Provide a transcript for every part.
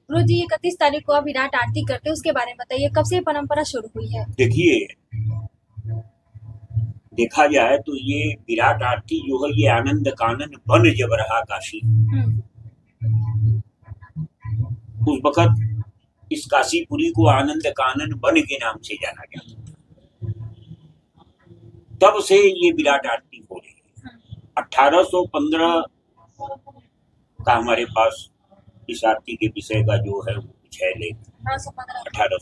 गुरु जी 31 तारीख को आप विराट आरती करते हैं, उसके बारे में बताइए, कब से ये परंपरा शुरू हुई है? देखिए, देखा जाए तो ये विराट आरती जो है ये आनंद कानन बन जब रहा काशी, उस वक्त इस काशीपुरी को आनंद कानन बन के नाम से जाना जाता, तब से ये विराट आरती हो रही है। 1815 का हमारे पास इस आरती के विषय का जो है वो कुछ है लेख 1815।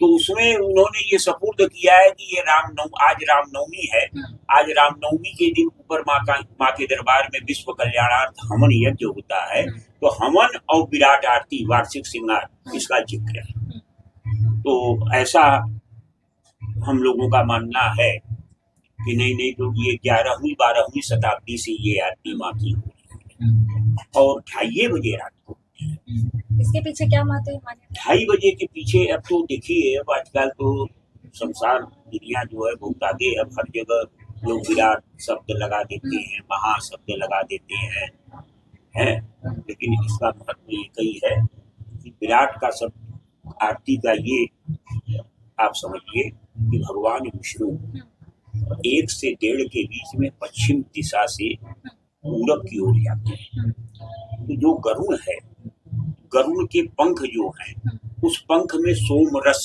तो उसमें उन्होंने ये सपुर्द किया है कि ये आज रामनवमी है, आज रामनवमी के दिन ऊपर माँ के दरबार में विश्व कल्याणार्थ हवन यज्ञ होता है, तो हवन और विराट आरती वार्षिक श्रृंगार इसका जिक्र है। तो ऐसा हम लोगों का मानना है कि नहीं तो ये 11वीं 12वीं शताब्दी से ये आरती माँ की हो रही है और 2:30 बजे रात को। इसके पीछे क्या बात है? 2:30 बजे के पीछे अब तो देखिए, अब आजकल तो संसार दुनिया जो है बहुत आगे, अब हर जगह लोग विराट शब्द लगा देते हैं, महा शब्द लगा देते हैं, लेकिन इसका महत्व एक ही है कि विराट का शब्द आरती का ये आप समझिए कि भगवान विष्णु 1 से 1.5 के बीच में पश्चिम दिशा से पूरब की ओर जाते हैं। तो जो गरुड़ है, गरुड़ के पंख जो हैं, उस पंख में सोम रस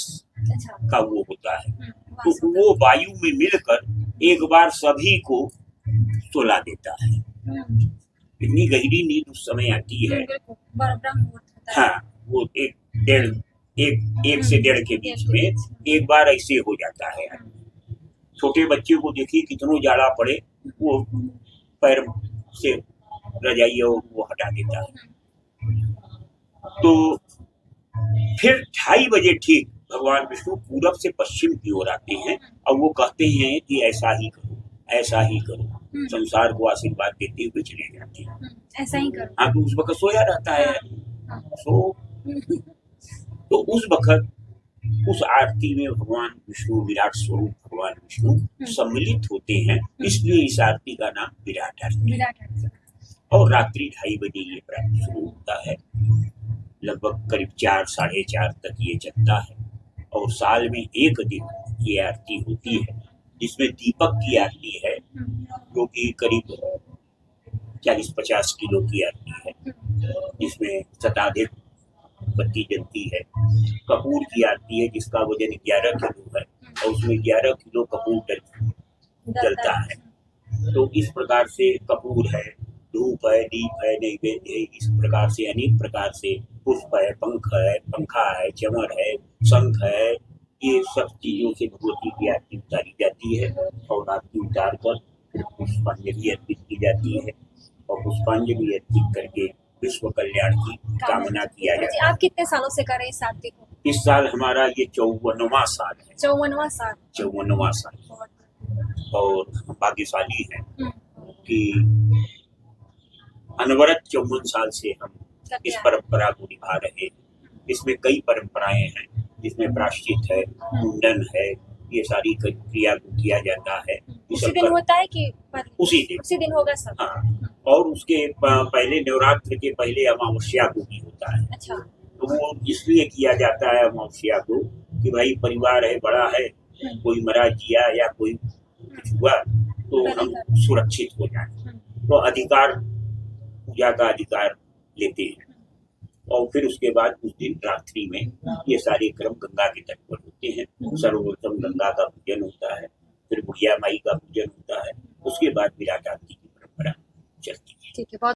का वो होता है, तो वो वायु में मिलकर एक बार सभी को सुला देता है। इतनी गहरी नींद उस समय आती है। हाँ, वो 1 से 1.5 के बीच में एक बार ऐसे हो जाता है। छोटे बच्चे को देखिए, कितनों जाड़ा पड़े वो पैर से रजाई और वो हटा देता है। तो फिर 2:30 बजे ठीक भगवान विष्णु पूरब से पश्चिम की ओर आते हैं और वो कहते हैं कि ऐसा ही करो, ऐसा ही करो, संसार को आशीर्वाद देते हुए चले जाते हैं। ऐसा ही करो। हाँ, तो उस वक्त सोया रहता है। तो उस वक्त उस आरती में भगवान विष्णु, विराट स्वरूप भगवान विष्णु सम्मिलित होते हैं, इसलिए इस आरती का नाम विराट आरती है। और रात्रि 2:30 बजे ये प्राप्त शुरू होता है, लगभग करीब 4 साढ़े 4 तक ये चलता है। और साल में एक दिन ये आरती होती है, जिसमें दीपक की आरती है, जो कि करीब 40-50 किलो की आरती है, जिसमें शताधिक बत्ती जलती है। कपूर की आरती है, जिसका वजन 11 किलो है और उसमें 11 किलो कपूर जलता है। तो इस प्रकार से कपूर है, धूप है, दीप है, नैवेद्य है, इस प्रकार से अनेक प्रकार से पुष्प है, पंख है, पंखा है, चमर है, शंख है, ये सब चीजों से भगवती की आरती उतारी जाती है। और आरती उतार कर फिर पुष्पांजलि अर्पित की जाती है और पुष्पांजलि अर्पित करके विश्व कल्याण की कामना किया जाता है। आप कितने सालों से कर रहे हैं इस आरती को? इस साल हमारा ये 54वां साल है। 54वां साल। 54वां साल। और हम भाग्यशाली हैं कि अनवरत 54 साल से हम इस परंपरा को निभा रहे हैं। इसमें कई परंपराएं हैं, जिसमें प्रायश्चित है, मुंडन है, ये सारी क्रिया को किया जाता है। उसी दिन होता है कि उसी दिन होगा सब? हाँ, और उसके पहले नवरात्र के पहले अमावस्या को भी होता है। अच्छा। तो वो इसलिए किया जाता है अमावस्या को कि भाई परिवार है, बड़ा है, कोई मरा जिया या कोई कुछ हुआ तो हम सुरक्षित हो जाए। तो अधिकार, पूजा का अधिकार लेते हैं। और फिर उसके बाद उस दिन रात्रि में ये सारे क्रम गंगा के तट पर होते हैं। सर्वप्रथम गंगा का पूजन होता है, फिर बुढ़िया माई का पूजन होता है, उसके बाद विराट आरती की परंपरा चलती है। ठीक है।